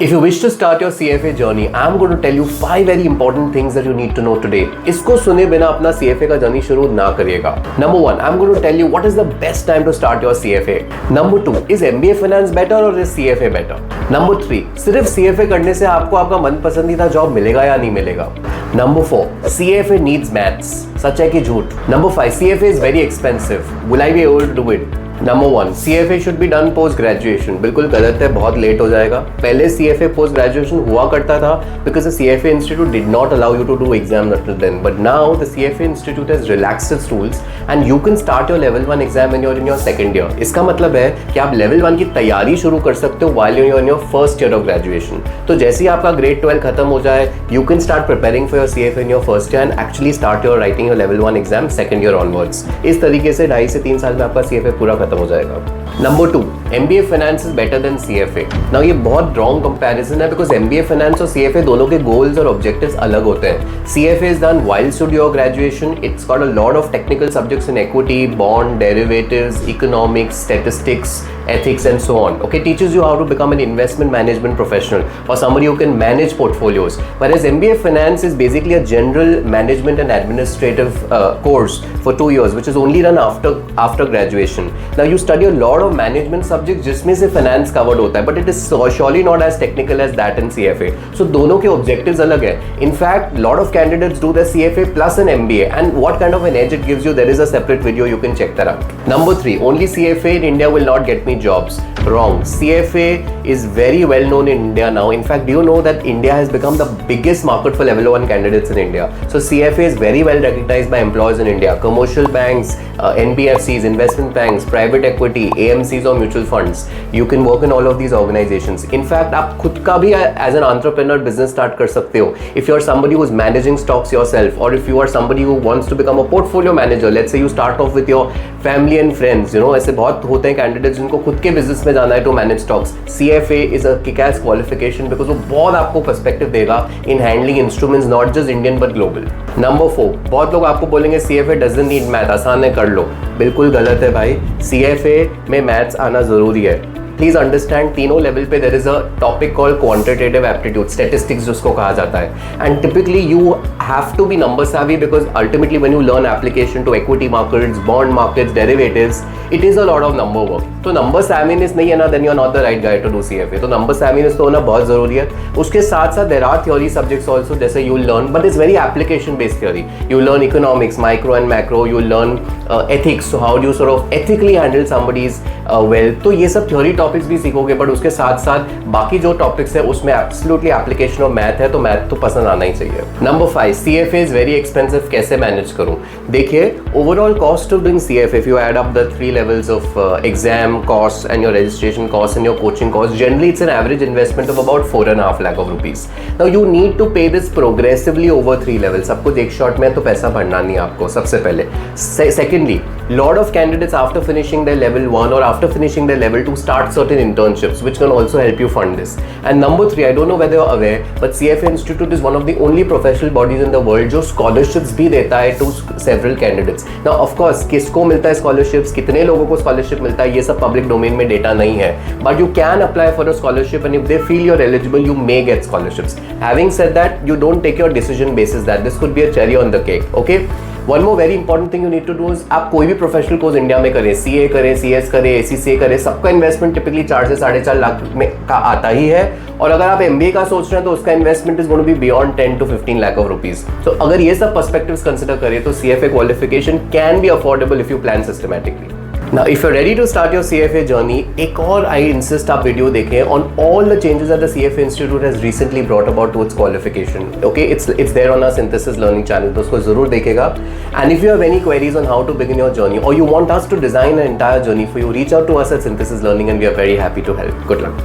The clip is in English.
If you wish to start your CFA journey, I'm going to tell you 5 very important things that you need to know today. इसको सुने बिना अपना CFA का journey शुरू ना करिएगा. Number 1, I'm going to tell you what is the best time to start your CFA. Number 2, is MBA finance better or is CFA better? Number 3, सिर्फ CFA करने से आपको आपका मनपसंदीदा जॉब मिलेगा या नहीं मिलेगा? Number 4, CFA needs maths. सच है कि झूठ? Number 5, CFA is very expensive. Will I be able to do it? Number 1, CFA should be done post graduation. बिल्कुल गलत है, बहुत लेट हो जाएगा. पहले CFA post graduation हुआ करता था because the CFA Institute did not allow you to do exams until then. But now the CFA Institute has relaxed its rules and you can start your level 1 exam when you're in your second year. इसका मतलब है कि आप level 1 की तैयारी शुरू कर सकते हो while you're in your first year of graduation. तो जैसे ही आपका grade 12 खत्म हो जाए, you can start preparing for your CFA in your first year and actually start your writing your level 1 exam second year onwards. इस तरीके से 2.5 से 3 साल में आपका CFA पूरा खत्म हो जाएगा. Number 2, MBA finance is better than CFA. Now ये बहुत रॉन्ग कंपैरिजन है बिकॉज MBA फाइनेंस और CFA दोनों के गोल्स और ऑब्जेक्टिव्स अलग होते हैं. CFA is done whilst you do your graduation. It's got a lot of technical subjects in equity, bond, derivatives, economics, statistics, ethics and so on. Okay, teaches you how to become an investment management professional or somebody who can manage portfolios. Whereas MBA finance is basically a general management and administrative course for 2 years, which is only done after graduation. Now you study a lot of management subjects जिसमें से finance covered होता है, but it is surely not as technical as that in CFA. So दोनों के objectives अलग है. In fact, lot of candidates do the CFA plus an MBA, and what kind of an edge it gives you, there is a separate video, you can check that out. Number 3, only CFA in India will not get me jobs. Wrong. CFA is very well known in India now. In fact, do you know that India has become the biggest market for level 1 candidates in India? So CFA is very well recognized by employers in India. Commercial banks, NBFCs, investment banks, private equity, AMCs or mutual funds. You can work in all of these organizations. In fact, आप खुद का भी as an entrepreneur business start कर सकते हो. If you're somebody who's managing stocks yourself, or if you are somebody who wants to become a portfolio manager, let's say you start off with your family and friends, you know, ऐसे बहुत होते हैं candidates जिनको खुद के business में जाना है to manage stocks. CFA is a kick ass qualification because वो बहुत आपको पर्सपेक्टिव देगा in handling instruments not just Indian but global. Number 4, बहुत लोग आपको बोलेंगे CFA डजंट नीड मैथ, आसान है कर लो. बिल्कुल गलत है भाई. CFA में मैथ्स आना जरूरी है. प्लीज अंडरस्टैंड, तीनों लेवल पे there is a topic called quantitative aptitude, statistics जिसको कहा जाता है. And typically you have to be number savvy because ultimately when you learn application to equity markets, bond markets, derivatives, it is a lot of number work. तो number savviness नहीं है ना, then you are not the right guy to do CFA. तो number savviness तो होना बहुत जरूरी है. उसके साथ साथ there are theory subjects also, जैसे you learn, but it's very application based theory. You learn economics, micro and macro, you learn ethics, so how do you sort of ethically handle somebody's wealth. तो ये सब theory topics भी सीखोगे, but उसके साथ साथ बाकी जो टॉपिक्स है उसमें एब्सोल्युटली एप्लीकेशन ऑफ मैथ है, तो मैथ तो पसंद आना ही चाहिए. Number 5, CFA is very expensive. कैसे मैनेज करूं? देखिए, overall cost of doing CFA, if you add up the 3 levels of exam costs and your registration costs and your coaching costs, generally it's an average investment of about 4.5 lakh of rupees. Now you need to pay this progressively over 3 levels. सब कुछ एक shot में तो पैसा भरना नहीं आपको, सबसे पहले. Secondly, lot of candidates after finishing their level 1 or after finishing their level 2 start certain internships which can also help you fund this. And number 3, I don't know whether you're aware, but CFA Institute is one of the only professional bodies in the world जो scholarships भी देता है to several candidates. Now of course, किसको मिलता है scholarships, कितने लोगों को scholarship मिलता है, ये सब पब्लिक डोमेन में डेटा नहीं है, but you can apply for a scholarship and if they feel you are eligible you may get scholarships. Having said that, you don't take your decision basis that, this could be a cherry on the cake. Okay, one more very important thing you need to do is, आप कोई भी professional course India में करें, CA करें, CS करें, ACCA करें, सबका investment typically 4 से 4.5 लाख में का आता ही है. और अगर आप MBA का सोच रहे हैं तो उसका investment is going to be beyond 10 to 15 lakh of rupees. तो अगर ये सब पर्सपेक्टिव्स कंसिडर करें तो CFA qualification can be affordable if you plan systematically. Now, if you're ready to start your CFA journey, एक और I insist आप video देखें on all the changes that the CFA Institute has recently brought about towards qualification. Okay, it's there on our Synthesis Learning channel, तो उसको जरूर देखेगा. And if you have any queries on how to begin your journey or you want us to design an entire journey for you, reach out to us at Synthesis Learning and we are very happy to help. Good luck.